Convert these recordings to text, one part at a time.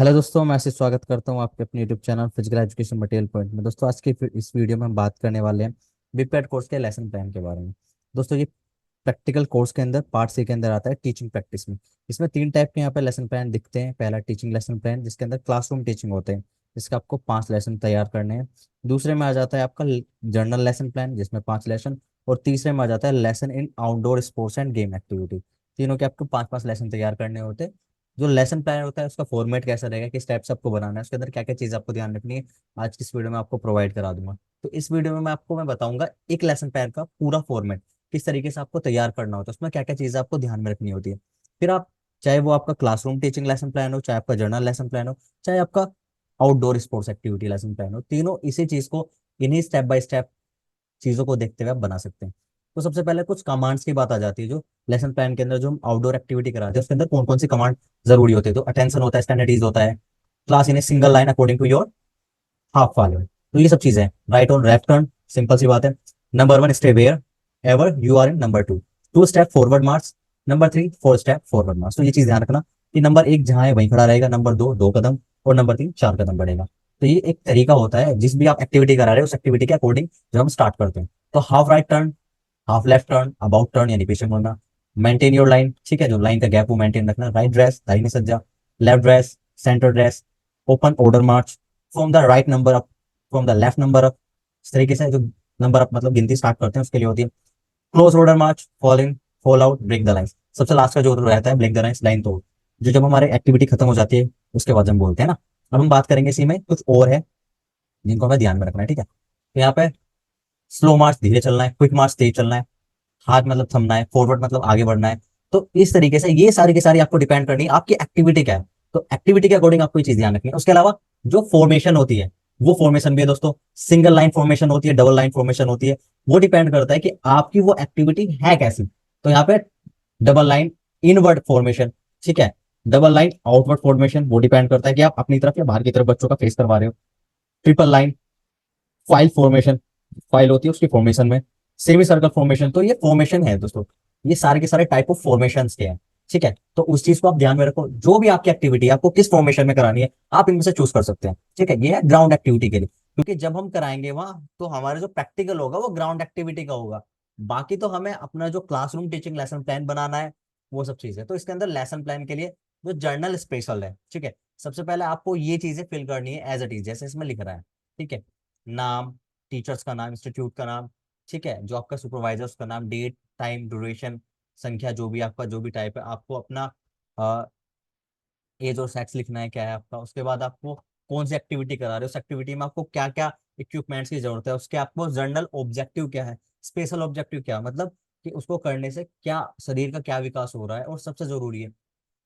Hello दोस्तों, मैं आपसे स्वागत करता हूं आपके अपने YouTube channel physical education material point में। दोस्तों, आज के इस वीडियो में हम बात करने वाले हैं बीपीएड कोर्स के लेसन प्लान के बारे में। दोस्तों, ये प्रैक्टिकल कोर्स के अंदर पार्ट सी के अंदर आता है टीचिंग प्रैक्टिस में। इसमें तीन टाइप के यहाँ पे लेसन प्लान दिखते हैं। पहला टीचिंग लेसन प्लान, जिसके अंदर क्लासरूम टीचिंग होते हैं, जिसका आपको 5 लेसन तैयार करने हैं। दूसरे में आ जाता है आपका जर्नल लेसन प्लान, जिसमें 5 लेसन। और तीसरे में आ जाता है lesson in outdoor sports end game activity. तीनों के आपको 5-5 लेसन तैयार करने होते हैं। जो लेसन प्लान होता है उसका फॉर्मेट कैसा रहेगा, किस टाइप से आपको बनाना है, उसके अंदर क्या क्या चीज़ आपको ध्यान रखनी है, आज की इस वीडियो में आपको प्रोवाइड करा दूंगा। तो इस वीडियो में मैं बताऊंगा एक लेसन प्लान का पूरा फॉर्मेट किस तरीके से आपको तैयार करना होता है, उसमें क्या क्या चीज़ें आपको ध्यान में रखनी होती है। फिर आप, चाहे वो आपका क्लासरूम टीचिंग लेसन प्लान हो, चाहे आपका जर्नल लेसन प्लान हो, चाहे आपका outdoor sports activity lesson plan हो, तीनों इसी चीज़ को, इन्हीं स्टेप बाय स्टेप चीजों को देखते हुए आप बना सकते हैं। तो सबसे पहले कुछ कमांड्स की बात आ जाती है। जो लेसन प्लान के अंदर जो हम आउटडोर एक्टिविटी कराते हैं, उसके अंदर कौन कौन सी कमांड जरूरी होती है। तो अटेंशन होता है, स्टैंडर्ड होता है, class in a single line according to your half follower. तो ये सब चीजें हैं। Right on left turn, simple सी बात है। Number 1, stay wherever you are in. Number 2, 2 step forward march. Number 3, 4 step forward march. तो ये चीज ध्यान रखना कि नंबर 1 जहां है वहीं खड़ा रहेगा, नंबर 2 2 कदम, और नंबर 3 4 कदम बढ़ेगा। तो ये एक तरीका होता है जिस भी आप एक्टिविटी करा रहे हो उस एक्टिविटी के अकॉर्डिंग जब हम स्टार्ट करते हैं। तो half right turn, half left turn, about turn यानी पीछे मुड़ना, मेंटेन योर लाइन, ठीक है, जो लाइन का गैप वो मेंटेन रखना, राइट ड्रेस दाहिने सज्जा, left dress centre dress, open order March, from the right number up, from the left number up. इस तरीके से जो नंबर अप मतलब गिनती स्टार्ट करते हैं उसके लिए होती है। Close order march, fall in, fall out, break the line. सबसे लास्ट का जो रहता है ब्रेक द लाइन, लाइन तोड़, जो जब हमारी एक्टिविटी खत्म हो जाती है उसके बाद हम बोलते हैं ना। अब हम बात करेंगे इसी में कुछ और है जिनको हमें ध्यान में रखना है, ठीक है। तो यहाँ पे स्लो मार्च धीरे चलना है, क्विक मार्च तेज चलना है, हाथ मतलब थमना है, फॉरवर्ड मतलब आगे बढ़ना है। तो इस तरीके से ये सारी की सारी आपको डिपेंड करनी है आपकी एक्टिविटी क्या है। तो एक्टिविटी के अकॉर्डिंग आपको ये चीज ध्यान रखनी है। उसके अलावा जो फॉर्मेशन होती है वो फॉर्मेशन भी है दोस्तों। सिंगल लाइन फॉर्मेशन होती है, डबल लाइन फॉर्मेशन होती है। वो डिपेंड करता है कि आपकी वो एक्टिविटी है कैसी। तो यहाँ पे डबल लाइन इनवर्ड फॉर्मेशन, ठीक है, डबल लाइन आउटवर्ड फॉर्मेशन, वो डिपेंड करता है कि आप अपनी तरफ या बाहर की तरफ बच्चों का फेस करवा रहे हो। Triple line file formation, file होती है उसकी फॉर्मेशन में। सेमी सर्कल फॉर्मेशन, तो ये फॉर्मेशन है दोस्तों। ये सारे के सारे टाइप ऑफ फॉर्मेशन के हैं, ठीक है। तो उस चीज को आप ध्यान में रखो, जो भी आपकी एक्टिविटी आपको किस फॉर्मेशन में करानी है आप इनमें से चूज कर सकते हैं, ठीक है। ये है ग्राउंड एक्टिविटी के लिए, क्योंकि जब हम कराएंगे वहां तो हमारा जो प्रैक्टिकल होगा वो ग्राउंड एक्टिविटी का होगा। बाकी तो हमें अपना जो क्लासरूम टीचिंग लेसन प्लान बनाना है, वो सब चीजें। तो इसके अंदर लेसन प्लान के लिए जो जर्नल स्पेशल है, ठीक है, सबसे पहले आपको ये चीजें फिल करनी है एज इट इज, जैसे इसमें लिख रहा है, ठीक है। नाम, टीचर्स का नाम, इंस्टीट्यूट का नाम, ठीक है, जो आपका सुपरवाइजर उसका नाम, डेट, टाइम, ड्यूरेशन, संख्या, जो भी आपका जो भी टाइप है, आपको अपना एज और सेक्स लिखना है क्या है आपका। उसके बाद आपको कौन सी एक्टिविटी करा रहे हो, उस एक्टिविटी में आपको क्या क्या इक्विपमेंट्स की जरूरत है, उसके आपको जर्नल ऑब्जेक्टिव क्या है, स्पेशल ऑब्जेक्टिव क्या मतलब कि उसको करने से क्या शरीर का क्या विकास हो रहा है, और सबसे जरूरी है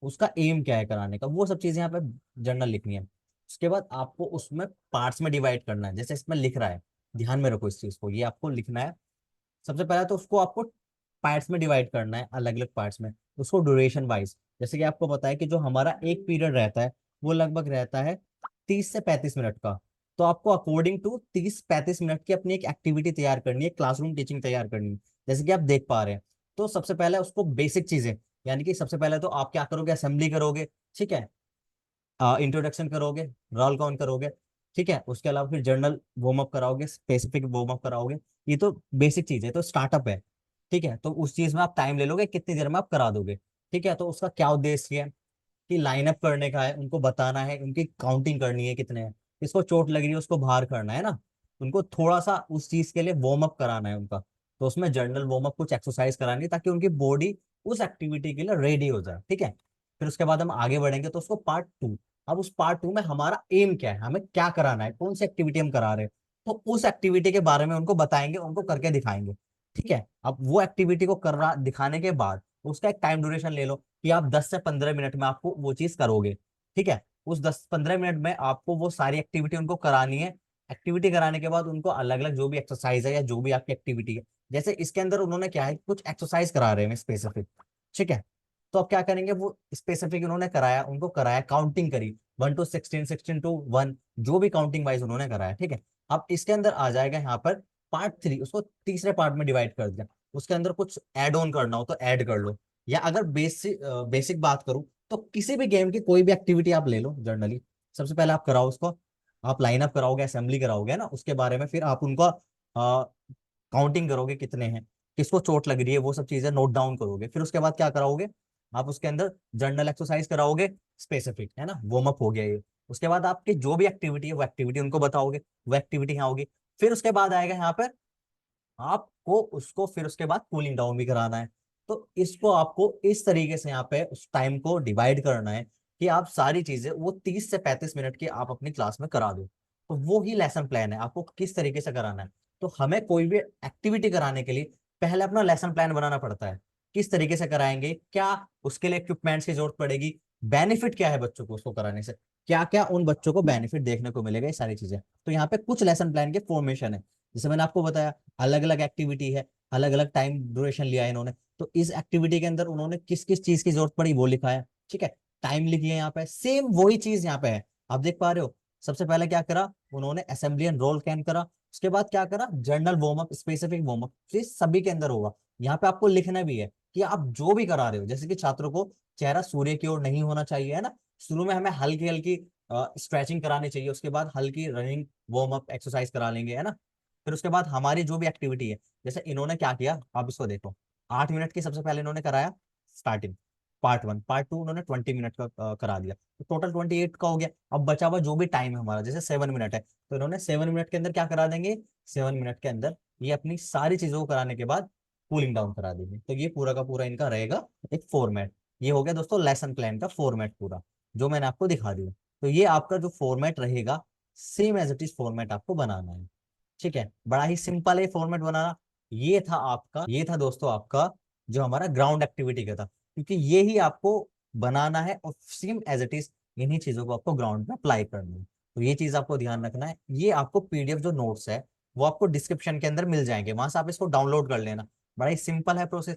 उसका एम क्या है कराने का, वो सब चीजें यहाँ पे जर्नल लिखनी है। उसके बाद आपको उसमें पार्ट्स में डिवाइड करना है, जैसे इसमें लिख रहा है, ध्यान में रखो इस चीज को, ये आपको लिखना है। सबसे पहले तो उसको आपको पार्ट्स में डिवाइड करना है, अलग अलग पार्ट्स में, उसको ड्यूरेशन वाइज। जैसे कि आपको पता है कि जो हमारा एक पीरियड रहता है वो लगभग रहता है 30 से 35 मिनट का। तो आपको अकॉर्डिंग टू 30-35 मिनट की अपनी एक एक्टिविटी तैयार करनी है, क्लासरूम टीचिंग तैयार करनी है, जैसे कि आप देख पा रहे हैं। तो सबसे पहले उसको बेसिक चीजें, यानी कि सबसे पहले तो आप क्या करोगे, असेंबली करोगे, ठीक है, इंट्रोडक्शन करोगे, रोल कॉल करोगे, ठीक है। उसके अलावा फिर जर्नल वार्म अप कराओगे, स्पेसिफिक वार्म अप कराओगे। ये तो बेसिक चीज है, तो स्टार्टअप है, ठीक है। तो उस चीज में आप टाइम ले लोगे, कितनी देर में आप करा दोगे, ठीक है। तो उसका क्या उद्देश्य है कि लाइन अप करने का है, उनको बताना है, उनकी काउंटिंग करनी है कितने हैं, किसको चोट लग रही है उसको बाहर करना है ना, उनको थोड़ा सा उस चीज के लिए वार्म अप कराना है उनका। तो उसमें जर्नल वार्म अप कुछ एक्सरसाइज करानी है ताकि उनकी बॉडी उस एक्टिविटी के लिए रेडी हो जाए, ठीक है। फिर उसके बाद हम आगे बढ़ेंगे तो उसको पार्ट 2। अब उस पार्ट 2 में हमारा एम क्या है, हमें क्या कराना है, कौन सी एक्टिविटी हम करा रहे हैं, तो उस एक्टिविटी के बारे में उनको बताएंगे, उनको करके दिखाएंगे, ठीक है। अब वो एक्टिविटी को कर रहा दिखाने के बाद उसका एक टाइम ड्यूरेशन ले लो कि आप 10 से 15 मिनट में आपको वो चीज करोगे, ठीक है। उस 10-15 मिनट में आपको वो सारी एक्टिविटी उनको करानी है। एक्टिविटी कराने के बाद उनको अलग अलग जो भी एक्सरसाइज है या जो भी आपकी एक्टिविटी है, जैसे इसके अंदर उन्होंने क्या है कुछ एक्सरसाइज करा रहे हैं स्पेसिफिक, ठीक है। तो अब क्या करेंगे, वो स्पेसिफिक उन्होंने कराया, उनको कराया, काउंटिंग करी 1 to 16, 16 to 1, जो भी काउंटिंग वाइज उन्होंने कराया, ठीक है। अब इसके अंदर आ जाएगा यहाँ पर पार्ट 3, उसको तीसरे पार्ट में डिवाइड कर दिया। उसके अंदर कुछ एड ऑन करना हो तो ऐड कर लो, या अगर बेसिक बेसिक बात करूं तो किसी भी गेम की कोई भी एक्टिविटी आप ले लो जर्नली, सबसे पहले आप कराओ उसको, आप लाइन अप कराओगे, असेंबली कराओगे ना, उसके बारे में फिर आप उनका काउंटिंग करोगे कितने हैं, किसको चोट लग रही है, वो सब चीजें नोट डाउन करोगे। फिर उसके बाद क्या कराओगे, आप उसके अंदर जर्नल एक्सरसाइज कराओगे स्पेसिफिक, है ना, वार्म अप हो गया ये। उसके बाद आपकी जो भी एक्टिविटी है वो एक्टिविटी उनको बताओगे, वो एक्टिविटी यहाँ होगी। फिर उसके बाद आएगा यहाँ पर आपको उसको फिर उसके बाद कूलिंग डाउन भी कराना है। तो इसको आपको इस तरीके से यहाँ पे उस टाइम को डिवाइड करना है कि आप सारी चीजें वो 30 से 35 मिनट की आप अपनी क्लास में करा दो। तो वो ही लेसन प्लान है, आपको किस तरीके से कराना है। तो हमें कोई भी एक्टिविटी कराने के लिए पहले अपना लेसन प्लान बनाना पड़ता है, किस तरीके से कराएंगे, क्या उसके लिए इक्विपमेंट्स की जरूरत पड़ेगी, बेनिफिट क्या है बच्चों को उसको कराने से, क्या क्या उन बच्चों को बेनिफिट देखने को मिलेगा, ये सारी चीजें। तो यहाँ पे कुछ लेसन प्लान के फॉर्मेशन है, जैसे मैंने आपको बताया अलग अलग एक्टिविटी है, अलग अलग टाइम ड्यूरेशन लिया है इन्होंने। तो इस एक्टिविटी के अंदर उन्होंने किस किस चीज की जरूरत पड़ी वो लिखा है, ठीक है, टाइम लिखी है यहाँ पे, सेम वही चीज यहाँ पे है। आप देख पा रहे हो, सबसे पहले क्या करा उन्होंने, असेंबली एंड रोल कैन करा, उसके बाद क्या करा, journal warm up, specific warm up, ये सभी के अंदर होगा। यहाँ पे आपको लिखना भी है कि आप जो भी करा रहे हो, जैसे कि छात्रों को चेहरा सूर्य की ओर नहीं होना चाहिए, है ना, शुरू में हमें हल्की हल्की स्ट्रेचिंग करानी चाहिए, उसके बाद हल्की रनिंग वार्म अप एक्सरसाइज करा लेंगे, है ना। फिर उसके बाद हमारी जो भी एक्टिविटी है, जैसे इन्होंने क्या किया आप इसको देखो, 8 मिनट की सबसे पहले इन्होंने कराया स्टार्टिंग, पार्ट 1, पार्ट 2 उन्होंने 20 मिनट का करा दिया, तो टोटल 28 का हो गया। अब बचा हुआ जो भी टाइम है हमारा, जैसे 7 मिनट है, तो इन्होंने 7 मिनट के अंदर क्या करा देंगे, 7 मिनट के अंदर ये अपनी सारी चीजों को कराने के बाद कूलिंग डाउन करा देंगे। तो ये पूरा का पूरा इनका रहेगा एक फॉर्मेट। ये हो गया दोस्तों लेसन प्लान का फॉर्मेट पूरा, जो मैंने आपको दिखा दिया। तो ये आपका जो फॉर्मेट रहेगा, same as it is format आपको बनाना है, ठीक है, बड़ा ही सिंपल है फॉर्मेट बनाना। ये था दोस्तों आपका जो हमारा ग्राउंड एक्टिविटी का था, क्योंकि ये ही आपको बनाना है और सेम एज इट इज इन्हीं चीजों को आपको ग्राउंड में अप्लाई करना है। तो ये चीज आपको ध्यान रखना है। ये आपको पीडीएफ जो नोट्स है वो आपको डिस्क्रिप्शन के अंदर मिल जाएंगे, वहां से आप इसको डाउनलोड कर लेना। बड़ा ही सिंपल है प्रोसेस,